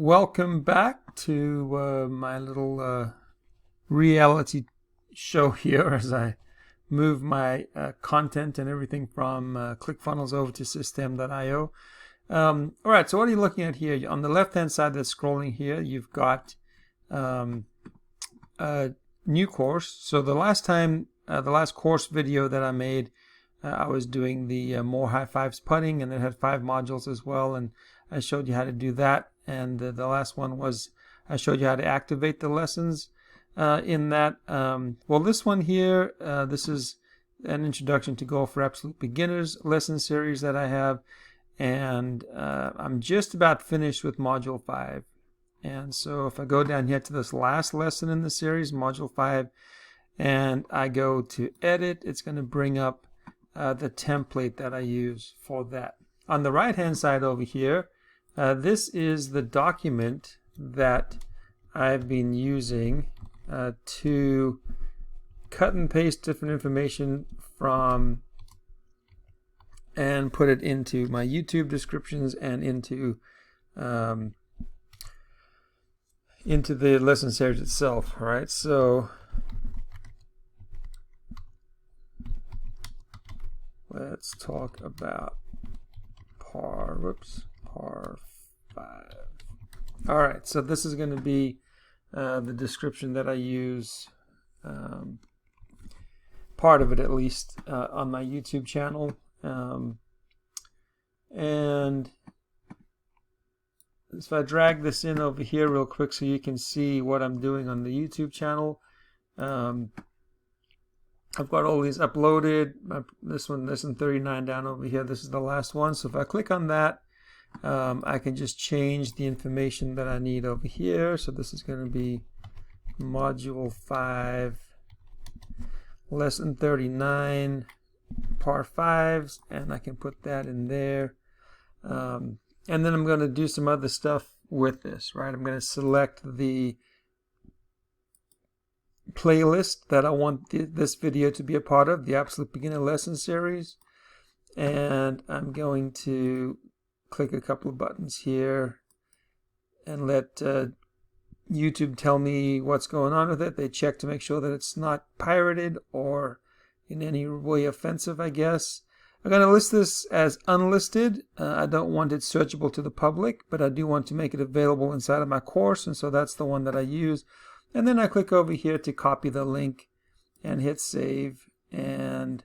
Welcome back to my little reality show here as I move my content and everything from ClickFunnels over to System.io. All right, so what are you looking at here? On the left-hand side that's scrolling here, you've got a new course. So the last time, the last course video that I made, I was doing the more high fives putting, and it had 5 modules as well, and I showed you how to do that. And the last one was I showed you how to activate the lessons in that. Well, this one here, this is an introduction to Go for Absolute Beginners lesson series that I have, and I'm just about finished with Module 5. And so if I go down here to this last lesson in the series, Module 5, and I go to Edit, it's going to bring up the template that I use for that. On the right hand side over here, this is the document that I've been using to cut and paste different information from and put it into my YouTube descriptions and into the lesson series itself. All right, so let's talk about par 5. All right, so this is going to be the description that I use, part of it at least, on my YouTube channel. And if I drag this in over here real quick so you can see what I'm doing on the YouTube channel, I've got all these uploaded. This one, lesson 39 down over here, this is the last one. So if I click on that, I can just change the information that I need over here. So this is going to be Module 5, Lesson 39, Par 5s, and I can put that in there. And then I'm going to do some other stuff with this, right? I'm going to select the playlist that I want this video to be a part of, the Absolute Beginner Lesson Series. And I'm going to click a couple of buttons here and let YouTube tell me what's going on with it. They check to make sure that it's not pirated or in any way offensive, I guess. I'm going to list this as unlisted. I don't want it searchable to the public, but I do want to make it available inside of my course, and so that's the one that I use. And then I click over here to copy the link and hit save, and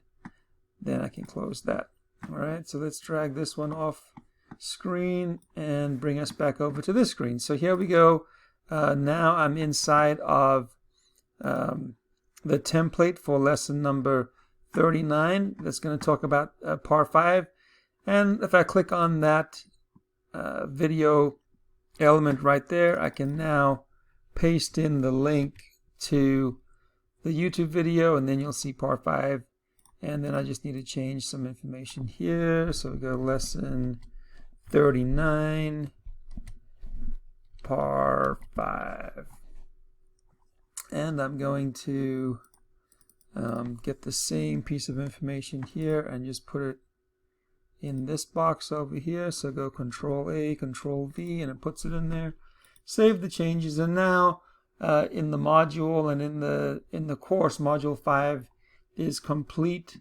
then I can close that. All right, so let's drag this one off screen and bring us back over to this screen. So here we go. Now I'm inside of the template for lesson number 39 that's going to talk about Par 5. And if I click on that video element right there, I can now paste in the link to the YouTube video, and then you'll see Par 5. And then I just need to change some information here. So we go to lesson 39, Par 5. And I'm going to get the same piece of information here and just put it in this box over here. So go Control A, Control V, and it puts it in there. Save the changes, and now in the module and in the course, Module 5 is complete.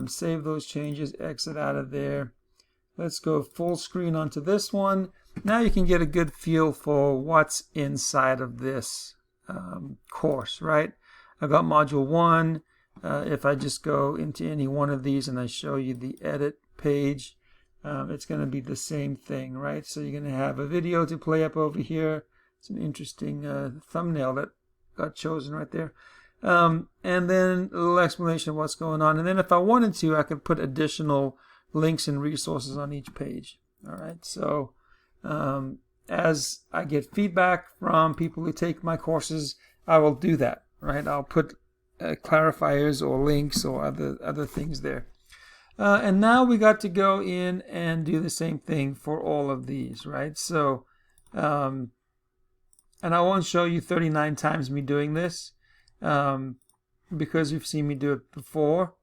Save those changes, exit out of there. Let's go full screen onto this one. Now you can get a good feel for what's inside of this course, right? I've got Module 1. If I just go into any one of these and I show you the edit page, it's going to be the same thing, right? So you're going to have a video to play up over here. It's an interesting thumbnail that got chosen right there. And then a little explanation of what's going on. And then if I wanted to, I could put additional links and resources on each page. All right, so as I get feedback from people who take my courses, I will do that, right? I'll put clarifiers or links or other things there. And now we got to go in and do the same thing for all of these, right? So, and I won't show you 39 times me doing this because you've seen me do it before.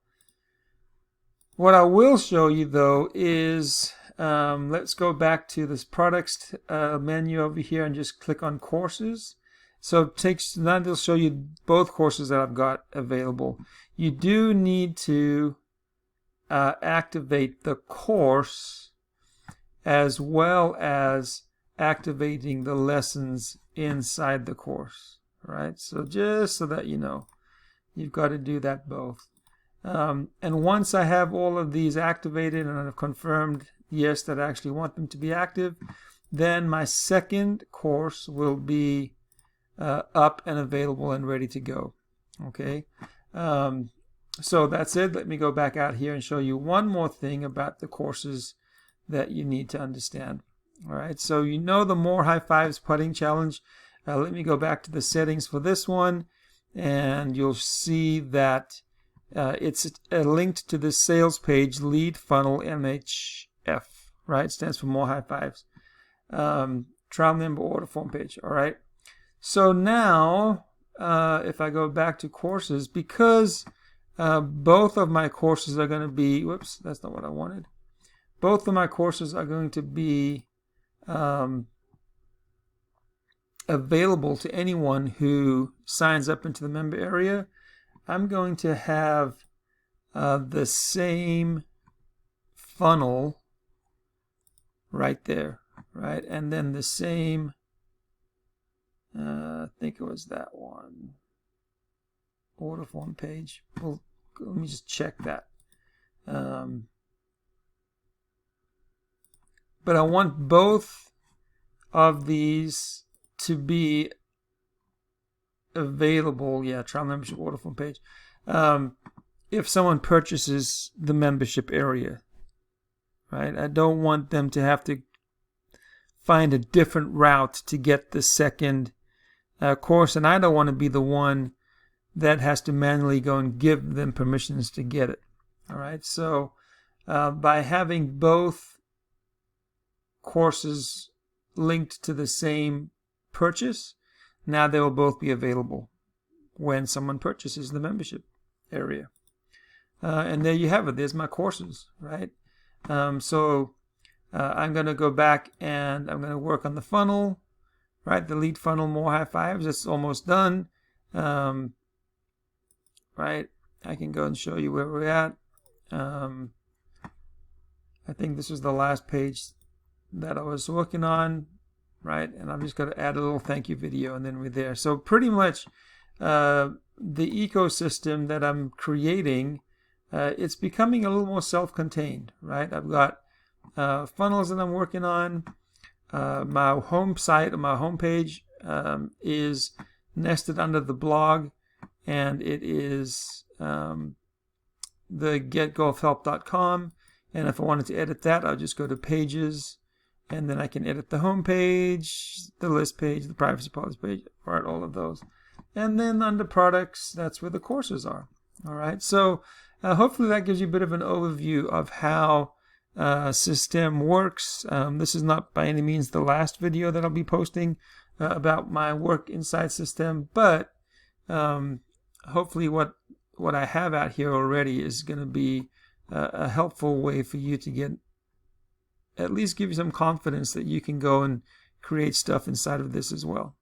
What I will show you though is, let's go back to this products menu over here and just click on courses. So it takes, now it'll show you both courses that I've got available. You do need to activate the course as well as activating the lessons inside the course. All right, so just so that you know, you've got to do that both. And once I have all of these activated and I've confirmed yes that I actually want them to be active, then my second course will be up and available and ready to go. Okay, so that's it. Let me go back out here and show you one more thing about the courses that you need to understand. All right, so you know the More High Fives Putting Challenge. Let me go back to the settings for this one, and you'll see that it's linked to the sales page, Lead Funnel MHF, right? Stands for More High Fives. Trial member order form page, all right? So now, if I go back to courses, because both of my courses are going to be, whoops, that's not what I wanted. Both of my courses are going to be available to anyone who signs up into the member area. I'm going to have the same funnel right there, right? And then the same, I think it was that one, order form page. Well, let me just check that. But I want both of these to be available, trial membership order form page, if someone purchases the membership area, right? I don't want them to have to find a different route to get the second course, and I don't want to be the one that has to manually go and give them permissions to get it. All right, so by having both courses linked to the same purchase, now they will both be available when someone purchases the membership area. And there you have it. There's my courses, right? So I'm going to go back and I'm going to work on the funnel, right? The lead funnel, More High Fives. It's almost done, right? I can go and show you where we're at. I think this was the last page that I was working on, right? And I'm just going to add a little thank you video, and then we're there. So pretty much the ecosystem that I'm creating, it's becoming a little more self-contained, right? I've got funnels that I'm working on. My home site, or my home page, is nested under the blog, and it is the getgolfhelp.com. And if I wanted to edit that, I'll just go to pages, and then I can edit the home page, the list page, the privacy policy page, right, all of those. And then under products, that's where the courses are. All right, so hopefully that gives you a bit of an overview of how Systeme works. This is not by any means the last video that I'll be posting about my work inside Systeme, but hopefully what I have out here already is going to be a helpful way for you to get, at least give you some confidence that you can go and create stuff inside of this as well.